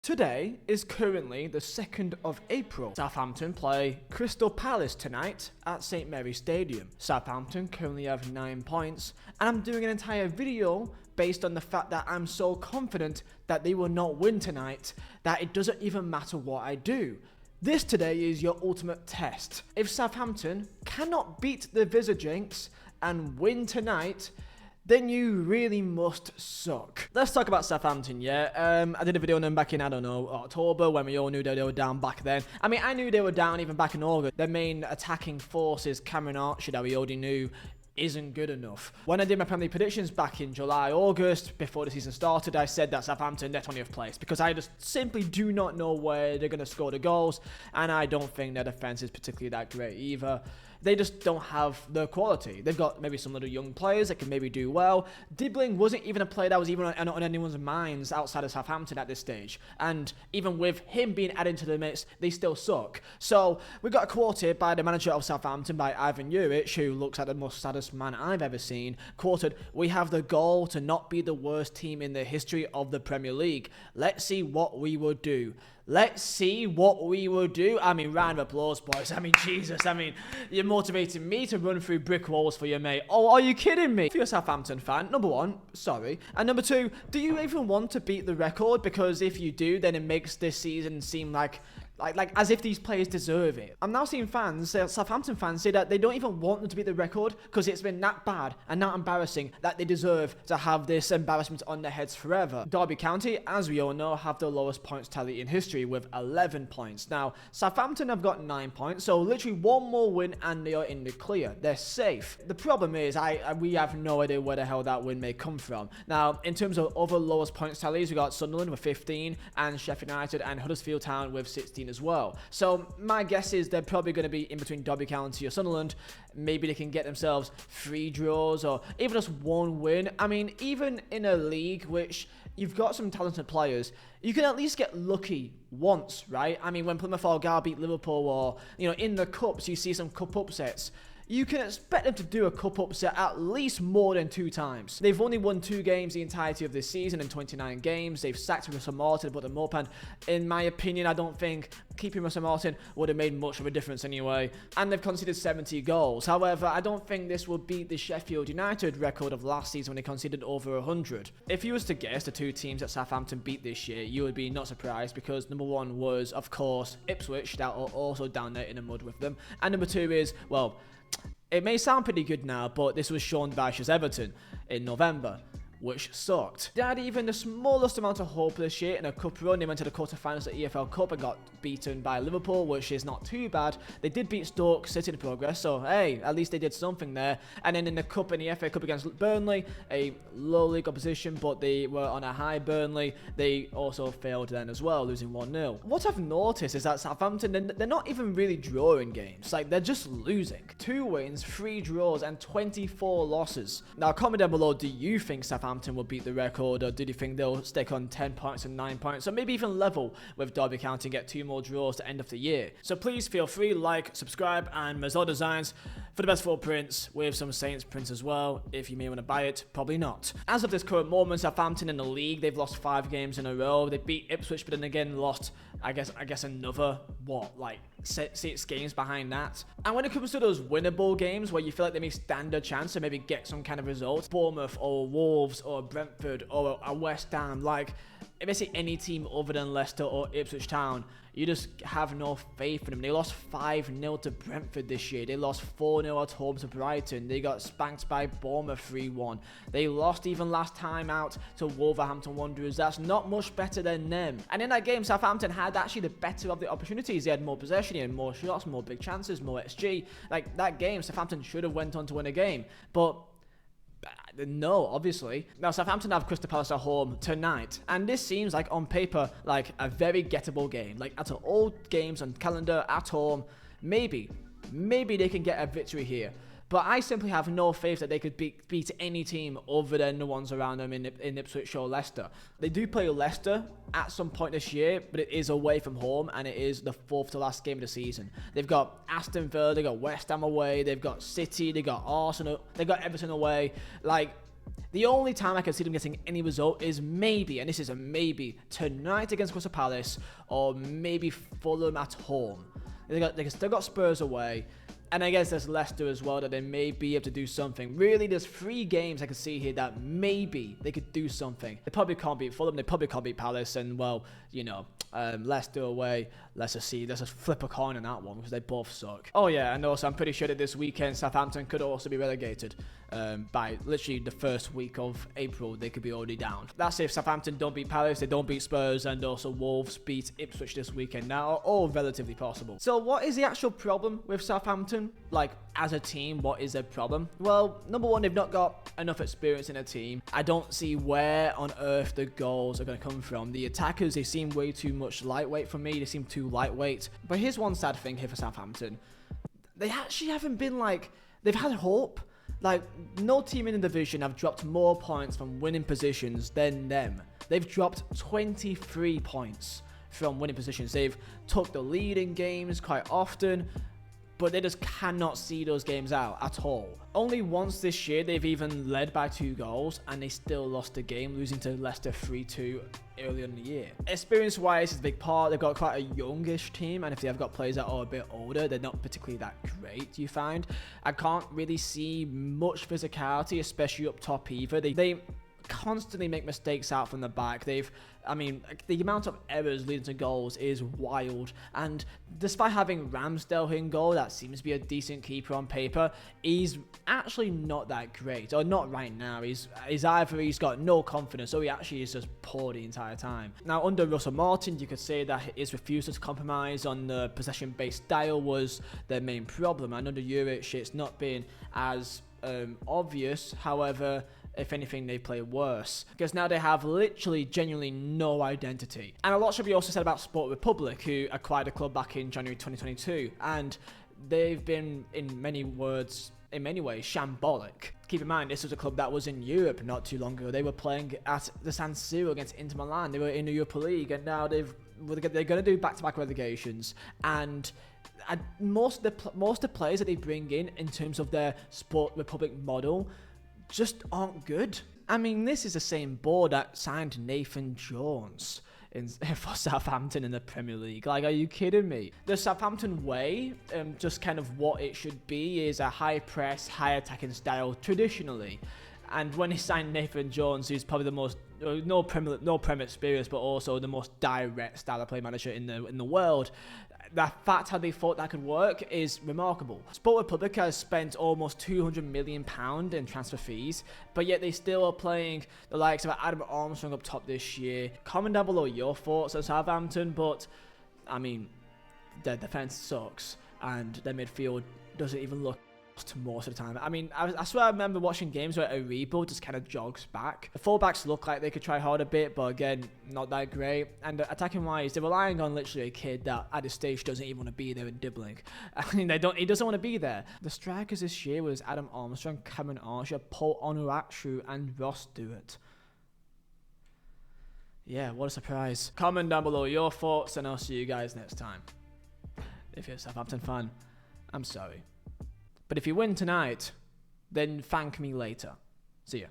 Today is currently the 2nd of April. Southampton play Crystal Palace tonight at St Mary's Stadium. Southampton currently have 9 points, and I'm doing an entire video based on the fact that I'm so confident that they will not win tonight that it doesn't even matter what I do. This today is your ultimate test. If Southampton cannot beat the Vizeh and win tonight, then you really must suck. Let's talk about Southampton, yeah? I did a video on them back in, I don't know, October, when we all knew that they were down back then. I mean, I knew they were down even back in August. Their main attacking force is Cameron Archer, that we already knew isn't good enough. When I did my Premier League predictions back in July, August, before the season started, I said that Southampton, they're 20th place, because I just simply do not know where they're going to score the goals, and I don't think their defense is particularly that great either. They just don't have the quality. They've got maybe some little young players that can maybe do well. Dibbling wasn't even a player that was even on anyone's minds outside of Southampton at this stage. And even with him being added to the mix, they still suck. So we got a quote here by the manager of Southampton, by Ivan Juric, who looks like the most saddest man I've ever seen. Quoted, "We have the goal to not be the worst team in the history of the Premier League. Let's see what we will do." Let's see what we will do. I mean, round of applause, boys. I mean, Jesus. I mean, you're motivating me to run through brick walls for you, mate. Oh, are you kidding me? If you're a Southampton fan, number one, sorry. And number two, do you even want to beat the record? Because if you do, then it makes this season seem like as if these players deserve it. I'm now seeing fans, Southampton fans, say that they don't even want them to beat the record because it's been that bad and that embarrassing that they deserve to have this embarrassment on their heads forever. Derby County, as we all know, have the lowest points tally in history with 11 points. Now, Southampton have got 9 points, so literally one more win and they are in the clear. They're safe. The problem is, we have no idea where the hell that win may come from. Now, in terms of other lowest points tallies, we got Sunderland with 15 and Sheffield United and Huddersfield Town with 16 as well. So my guess is they're probably going to be in between Derby County or Sunderland. Maybe they can get themselves 3 draws or even just 1 win. I mean, even in a league which you've got some talented players, you can at least get lucky once, right? I mean, when Plymouth Argyle beat Liverpool, or, you know, in the cups, you see some cup upsets. You can expect them to do a cup upset at least more than 2 times. They've only won 2 games the entirety of this season in 29 games. They've sacked Russell Martin, put them up, and in my opinion, I don't think keeping Russell Martin would have made much of a difference anyway. And they've conceded 70 goals. However, I don't think this will beat the Sheffield United record of last season when they conceded over 100. If you was to guess the 2 teams that Southampton beat this year, you would be not surprised, because number 1 was, of course, Ipswich, that are also down there in the mud with them. And number 2 is, well, it may sound pretty good now, but this was Sean Dyche's Everton in November, which sucked. They had even the smallest amount of hope this year in a cup run. They went to the quarterfinals at EFL Cup and got beaten by Liverpool, which is not too bad. They did beat Stoke City in progress, so hey, at least they did something there. And then in the cup, in the FA Cup against Burnley, a low league opposition, but they were on a high Burnley. They also failed then as well, losing 1-0. What I've noticed is that Southampton, they're not even really drawing games. Like, they're just losing. 2 wins, 3 draws, and 24 losses. Now, comment down below, do you think Southampton will beat the record, or do you think they'll stick on 10 points and 9 points, or maybe even level with Derby County and get 2 more draws to end of the year? So please feel free, like, subscribe, and Vizeh Designs for the best footprints with some Saints prints as well. If you may want to buy it, probably not. As of this current moment, Southampton in the league, they've lost 5 games in a row. They beat Ipswich, but then again lost, I guess another, like 6 games behind that. And when it comes to those winnable games where you feel like they may stand a chance to maybe get some kind of result, Bournemouth or Wolves or Brentford or a West Ham, like basically any team other than Leicester or Ipswich Town, you just have no faith in them. They lost 5-0 to Brentford this year. They lost 4-0 at home to Brighton. They got spanked by Bournemouth 3-1. They lost even last time out to Wolverhampton Wanderers. That's not much better than them. And in that game, Southampton had actually the better of the opportunities. They had more possession, they had more shots, more big chances, more XG. Like, that game, Southampton should have went on to win a game. But no, obviously. Now, Southampton have Crystal Palace at home tonight, and this seems like, on paper, like a very gettable game. Like, out of all games on calendar at home, maybe they can get a victory here. But I simply have no faith that they could beat any team other than the ones around them in Ipswich or Leicester. They do play Leicester at some point this year, but it is away from home, and it is the 4th to last game of the season. They've got Aston Villa, they've got West Ham away, they've got City, they've got Arsenal, they've got Everton away. Like, The only time I can see them getting any result is maybe, and this is a maybe, tonight against Crystal Palace, or maybe Fulham at home. They still got Spurs away, and I guess there's Leicester as well that they may be able to do something. Really, there's 3 games I can see here that maybe they could do something. They probably can't beat Fulham, they probably can't beat Palace, and well, you know, Leicester away, let's just flip a coin on that one because they both suck. Oh yeah, and also I'm pretty sure that this weekend Southampton could also be relegated. By literally the first week of April, they could be already down. That's if Southampton don't beat Palace, they don't beat Spurs, and also Wolves beat Ipswich this weekend. Now, all relatively possible. So what is the actual problem with Southampton? Like, as a team, what is their problem? Well, number one, they've not got enough experience in a team. I don't see where on earth the goals are going to come from. The attackers, they seem way too much lightweight for me. They seem too lightweight. But here's one sad thing here for Southampton. They actually haven't been like... They've had hope. Like, no team in the division have dropped more points from winning positions than them. They've dropped 23 points from winning positions. They've took the lead in games quite often, but they just cannot see those games out at all. Only once this year they've even led by 2 goals, and they still lost the game, losing to Leicester 3-2 earlier in the year. Experience-wise, it's a big part. They've got quite a youngish team, and if they have got players that are a bit older, they're not particularly that great, you find. I can't really see much physicality, especially up top either. They constantly make mistakes out from the back. I mean, the amount of errors leading to goals is wild, and despite having Ramsdale in goal, that seems to be a decent keeper on paper, he's actually not that great, or not right now. He's either he's got no confidence, or he actually is just poor the entire time. Now, under Russell Martin, you could say that his refusal to compromise on the possession-based style was their main problem, and under Juric, it's not been as obvious. However, if anything, they play worse, because now they have literally genuinely no identity. And a lot should be also said about Sport Republic, who acquired the club back in January 2022, and they've been, in many ways, shambolic. Keep in mind, this was a club that was in Europe not too long ago. They were playing at the San Siro against Inter Milan. They were in the Europa League, and now they're going to do back-to-back relegations. And most of the players that they bring in terms of their Sport Republic model, just aren't good. I mean, this is the same board that signed Nathan Jones for Southampton in the Premier League. Like, are you kidding me? The Southampton way, just kind of what it should be, is a high press, high attacking style traditionally. And when he signed Nathan Jones, who's probably the most no Premier experience, but also the most direct style of play manager in the world, the fact how they thought that could work is remarkable. Sport Republic has spent almost £200 million in transfer fees, but yet they still are playing the likes of Adam Armstrong up top this year. Comment down below your thoughts on Southampton, but I mean, their defense sucks, and their midfield doesn't even look most of the time. I mean, I swear I remember watching games where Aribo just kind of jogs back. The fullbacks look like they could try hard a bit, but again, not that great. And attacking wise, they're relying on literally a kid that at this stage doesn't even want to be there and dribbling. I mean, he doesn't want to be there. The strikers this year was Adam Armstrong, Cameron Archer, Paul Onuachu, and Ross Stewart. Yeah, what a surprise. Comment down below your thoughts, and I'll see you guys next time. If you're a Southampton fan, I'm sorry. But if you win tonight, then thank me later. See ya.